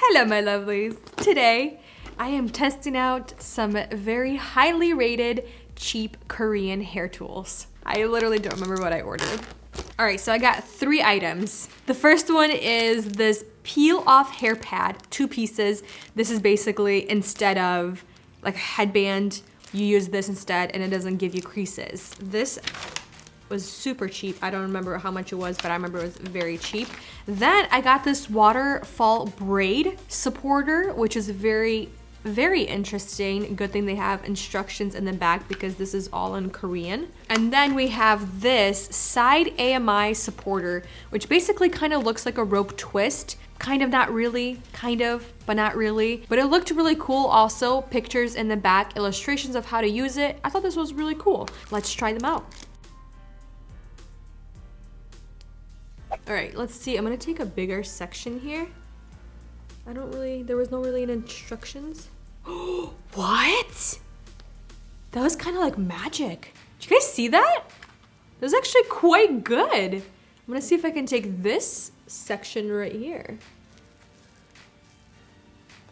Hello my lovelies. Today I am testing out some very highly rated cheap Korean hair tools. I literally don't remember what I ordered. All right, so I got 3 items. The first one is this peel off hair pad, 2 pieces. This is basically instead of like a headband, you use this instead and it doesn't give you creases. This was super cheap. I don't remember how much it was, but I remember it was very cheap. Then I got this Waterfall braid supporter, which is very interesting. Good thing they have instructions in the back because this is all in Korean. And then we have this side AMI supporter, which basically kind of looks like a rope twist. Kind of, not really, kind of, but not really. But it looked really cool also. Pictures in the back, illustrations of how to use it. I thought this was really cool. Let's try them out. All right, let's see. I'm gonna take a bigger section here. There was no really instructions. What? That was kind of like magic. Did you guys see that? That was actually quite good. I'm gonna see if I can take this section right here.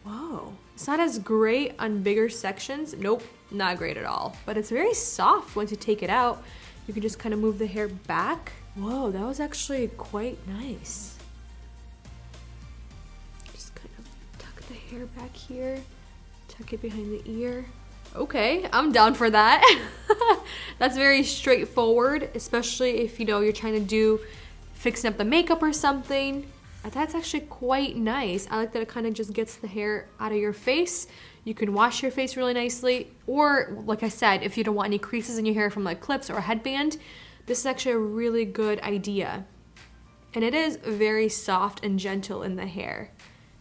Whoa, it's not as great on bigger sections. Nope, not great at all. But it's very soft once you take it out. You can just kind of move the hair back. Whoa, that was actually quite nice. Just kind of tuck the hair back here, tuck it behind the ear. Okay, I'm down for that. That's very straightforward, especially if you're trying to do fixing up the makeup or something. That's actually quite nice. I like that it kind of just gets the hair out of your face. You can wash your face really nicely, or like I said, if you don't want any creases in your hair from like clips or a headband, this is actually a really good idea. And it is very soft and gentle in the hair.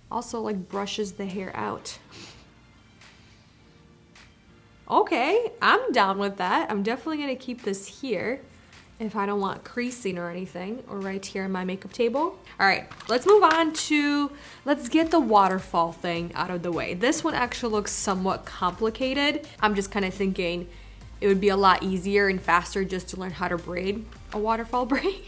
Also like brushes the hair out. Okay, I'm down with that. I'm definitely gonna keep this here if I don't want creasing or anything, or right here on my makeup table. All right, let's move on to, let's get the waterfall thing out of the way. This one actually looks somewhat complicated. I'm just kind of thinking it would be a lot easier and faster just to learn how to braid a waterfall braid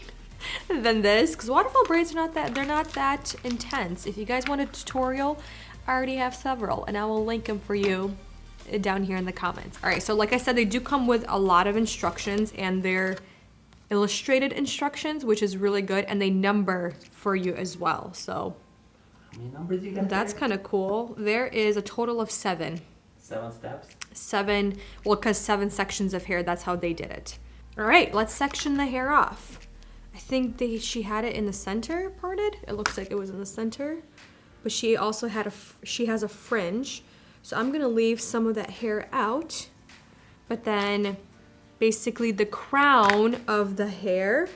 than this, because waterfall braids are they're not that intense. If you guys want a tutorial, I already have several and I will link them for you down here in the comments. All right, so like I said, they do come with a lot of instructions and they're illustrated instructions, which is really good, and they number for you as well. So how many numbers you got? That's kind of cool. There is a total of 7. 7 steps? 7, well, because 7 sections of hair, that's how they did it. All right, let's section the hair off. I think she had it in the center parted. It looks like it was in the center, but she also she has a fringe. So I'm gonna leave some of that hair out, but then basically the crown of the hair,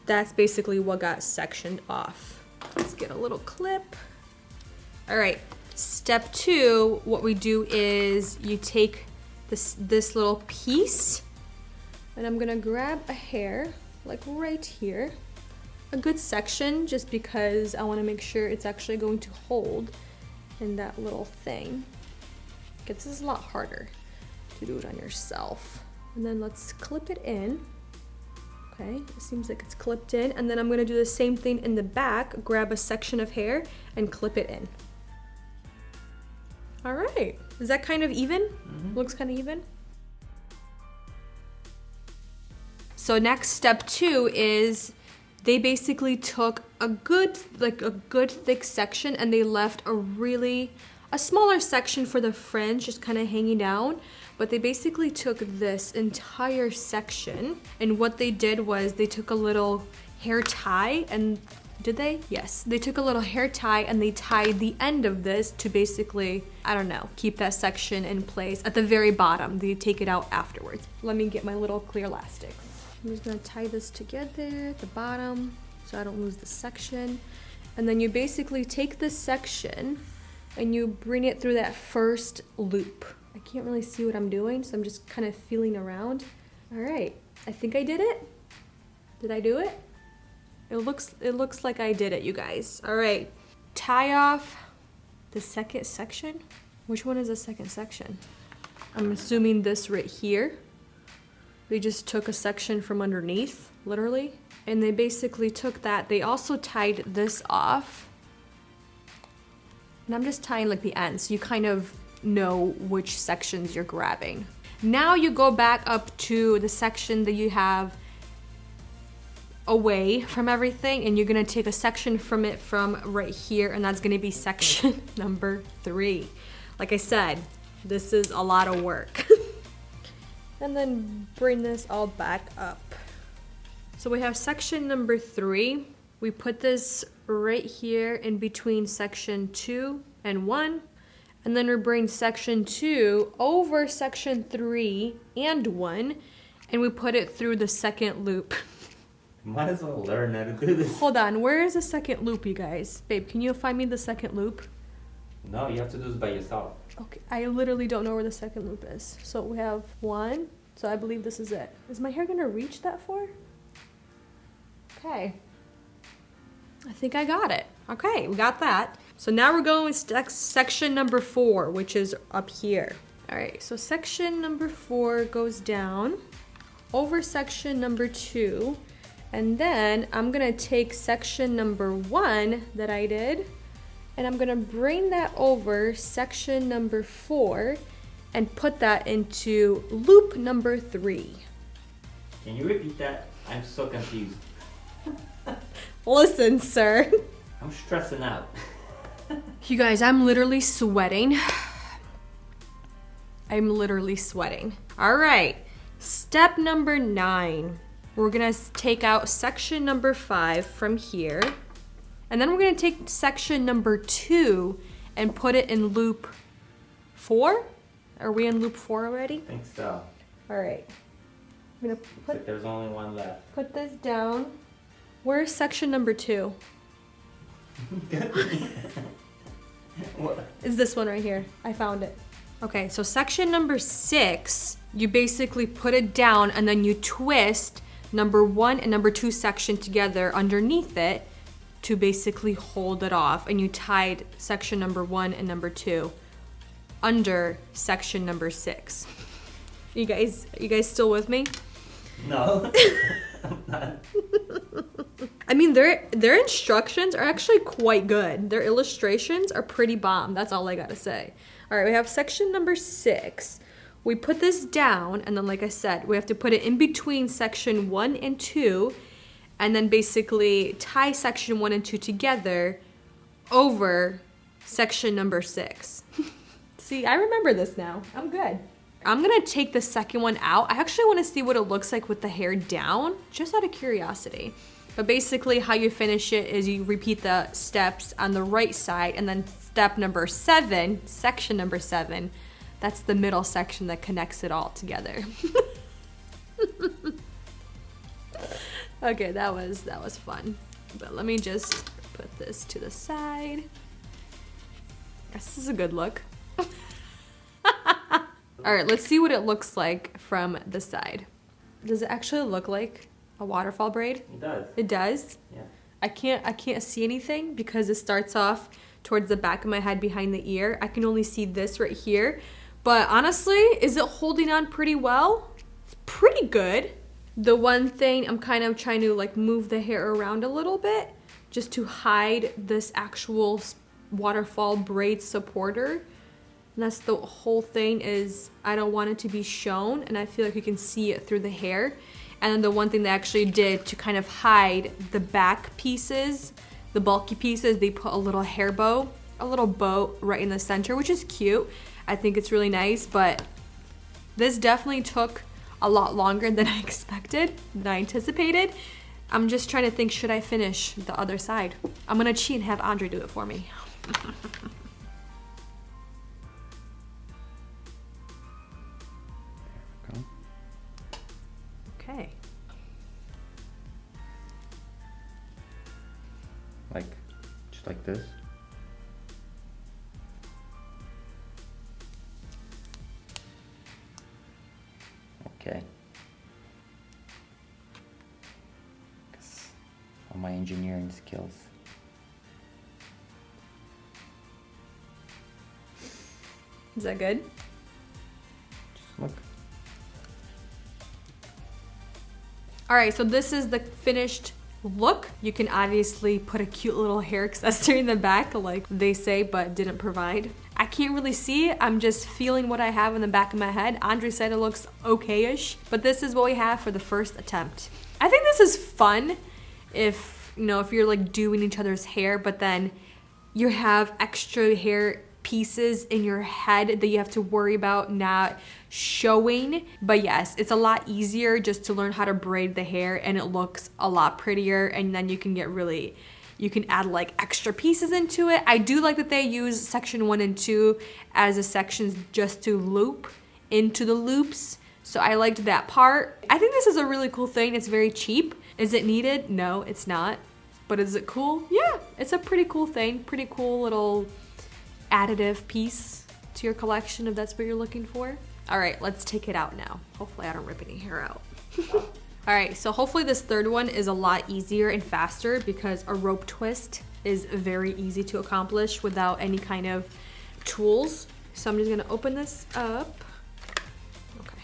that's basically what got sectioned off. Let's get a little clip. All right, step 2, what we do is you take this little piece, and I'm gonna grab a hair, like right here, a good section, just because I wanna make sure it's actually going to hold in that little thing. This is a lot harder to do it on yourself. And then let's clip it in. Okay, it seems like it's clipped in. And then I'm gonna do the same thing in the back, grab a section of hair and clip it in. All right, is that kind of even? Mm-hmm. Looks kind of even. So next, step 2 is they basically took a good thick section and they left a smaller section for the fringe just kind of hanging down. But they basically took this entire section, and what they did was they took a little hair tie, and did they? Yes. They took a little hair tie and they tied the end of this to basically, I don't know, keep that section in place at the very bottom. They take it out afterwards. Let me get my little clear elastics. I'm just gonna tie this together at the bottom so I don't lose the section. And then you basically take this section and you bring it through that first loop. I can't really see what I'm doing, so I'm just kind of feeling around. All right, I think I did it. Did I do it? It looks like I did it, you guys. All right, tie off the second section. Which one is the second section? I'm assuming this right here. They just took a section from underneath, literally, and they basically took that. They also tied this off And I'm just tying like the ends so you kind of know which sections you're grabbing. Now you go back up to the section that you have away from everything, and you're gonna take a section from it from right here, and that's gonna be section number 3. Like I said, this is a lot of work. And then bring this all back up. So we have section number 3. We put this right here in between section 2 and 1. And then we bring section 2 over section 3 and 1. And we put it through the second loop. Might as well learn how to do this. Hold on, where is the second loop, you guys? Babe, can you find me the second loop? No, you have to do this by yourself. Okay, I literally don't know where the second loop is. So we have 1. So I believe this is it. Is my hair gonna reach that far? Okay. I think I got it. Okay, we got that. So now we're going with section number 4, which is up here. All right, so section number 4 goes down over section number 2. And then I'm gonna take section number 1 that I did, and I'm gonna bring that over section number 4 and put that into loop number 3. Can you repeat that? I'm so confused. Listen, sir. I'm stressing out. You guys, I'm literally sweating. I'm literally sweating. All right, step number 9. We're gonna take out section number 5 from here. And then we're gonna take section number 2 and put it in loop 4. Are we in loop 4 already? I think so. All right. I'm gonna Looks like there's only one left. put this down. Where's section number 2? What? Is this one right here. I found it. Okay, so section number 6, you basically put it down and then you twist number 1 and number 2 section together underneath it to basically hold it off, and you tied section number 1 and number 2 under section number 6. You guys still with me? No. I'm not. I mean, their instructions are actually quite good. Their illustrations are pretty bomb. That's all I gotta say. All right, we have section number 6. We put this down, and then like I said, we have to put it in between section 1 and 2, and then basically tie section 1 and 2 together over section number 6. See, I remember this now. I'm good. I'm gonna take the second one out. I actually wanna see what it looks like with the hair down, just out of curiosity. But basically how you finish it is you repeat the steps on the right side, and then step number 7, section number 7, that's the middle section that connects it all together. Okay, that was fun. But let me just put this to the side. This is a good look. All right, let's see what it looks like from the side. Does it actually look like a waterfall braid? It does. It does? Yeah. I can't see anything because it starts off towards the back of my head behind the ear. I can only see this right here. But honestly, is it holding on pretty well? It's pretty good. The one thing, I'm kind of trying to like move the hair around a little bit just to hide this actual waterfall braid supporter. And that's the whole thing, is I don't want it to be shown, and I feel like you can see it through the hair. And then the one thing they actually did to kind of hide the back pieces, the bulky pieces, they put a little hair bow, a little bow right in the center, which is cute. I think it's really nice, but this definitely took a lot longer than I expected, than I anticipated. I'm just trying to think, should I finish the other side? I'm gonna cheat and have Andre do it for me. Okay. Like, just like this. Okay. Guess all my engineering skills. Is that good? Just look. All right, so this is the finished look. You can obviously put a cute little hair accessory in the back like they say but didn't provide. I can't really see it. I'm just feeling what I have in the back of my head. Andre said it looks okay-ish, but this is what we have for the first attempt. I think this is fun if, you know, if you're like doing each other's hair, but then you have extra hair pieces in your head that you have to worry about not showing. But yes, it's a lot easier just to learn how to braid the hair, and it looks a lot prettier, and then you can get really, you can add like extra pieces into it. I do like that they use section 1 and 2 as a sections just to loop into the loops. So I liked that part. I think this is a really cool thing. It's very cheap. Is it needed? No, it's not. But is it cool? Yeah, it's a pretty cool thing. Pretty cool little additive piece to your collection if that's what you're looking for. All right, let's take it out now. Hopefully I don't rip any hair out. All right, so hopefully this third one is a lot easier and faster because a rope twist is very easy to accomplish without any kind of tools. So I'm just gonna open this up. Okay.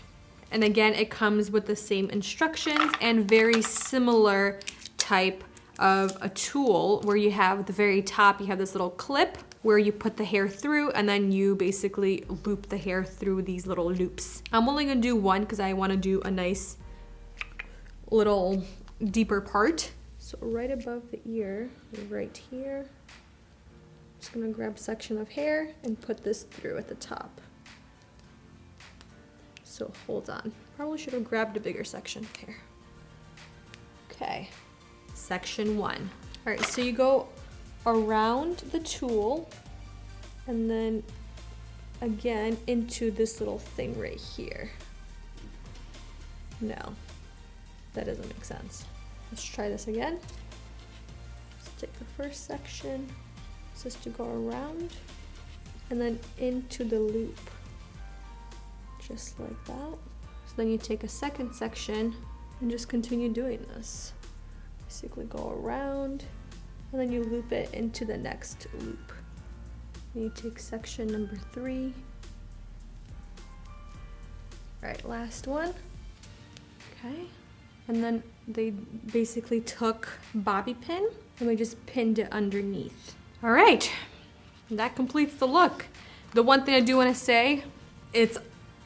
And again, it comes with the same instructions and very similar type of a tool where you have at the very top, you have this little clip where you put the hair through and then you basically loop the hair through these little loops. I'm only gonna do one because I wanna do a nice little deeper part. So right above the ear, right here, I'm just gonna grab a section of hair and put this through at the top. So hold on. Probably should have grabbed a bigger section of hair. Okay, section 1. All right, so you go around the tool and then again into this little thing right here. No, that doesn't make sense. Let's try this again. Let's take the first section, just to go around and then into the loop, just like that. So then you take a second section and just continue doing this. Basically go around and then you loop it into the next loop. And you take section number 3. All right, last one. Okay. And then they basically took bobby pin and we just pinned it underneath. All right, that completes the look. The one thing I do want to say, it's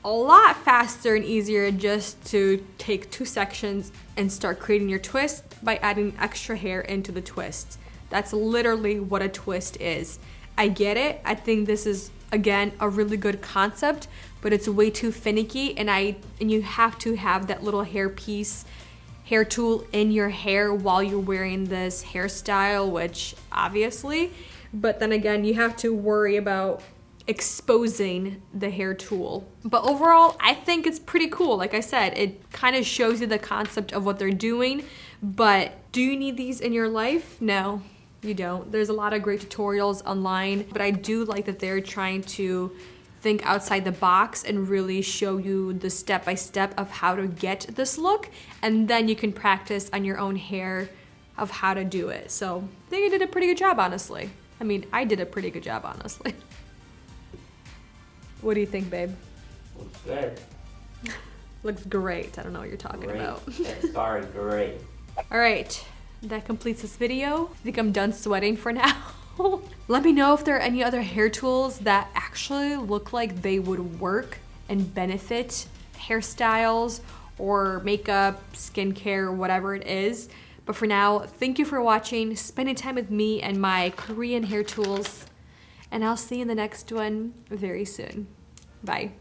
a lot faster and easier just to take 2 sections and start creating your twist by adding extra hair into the twist. That's literally what a twist is. I get it. I think this is, again, a really good concept, but it's way too finicky, and you have to have that little hair piece, hair tool in your hair while you're wearing this hairstyle, which obviously, but then again, you have to worry about exposing the hair tool. But overall, I think it's pretty cool. Like I said, it kind of shows you the concept of what they're doing, but do you need these in your life? No, you don't. There's a lot of great tutorials online, but I do like that they're trying to think outside the box and really show you the step-by-step of how to get this look, and then you can practice on your own hair of how to do it. So I think I did a pretty good job, honestly. I mean, I did a pretty good job, honestly. What do you think, babe? Looks good. Looks great. I don't know what you're talking about. Sorry, great. All right, that completes this video. I think I'm done sweating for now. Let me know if there are any other hair tools that actually look like they would work and benefit hairstyles or makeup, skincare, whatever it is. But for now, thank you for watching, spending time with me and my Korean hair tools. And I'll see you in the next one very soon. Bye.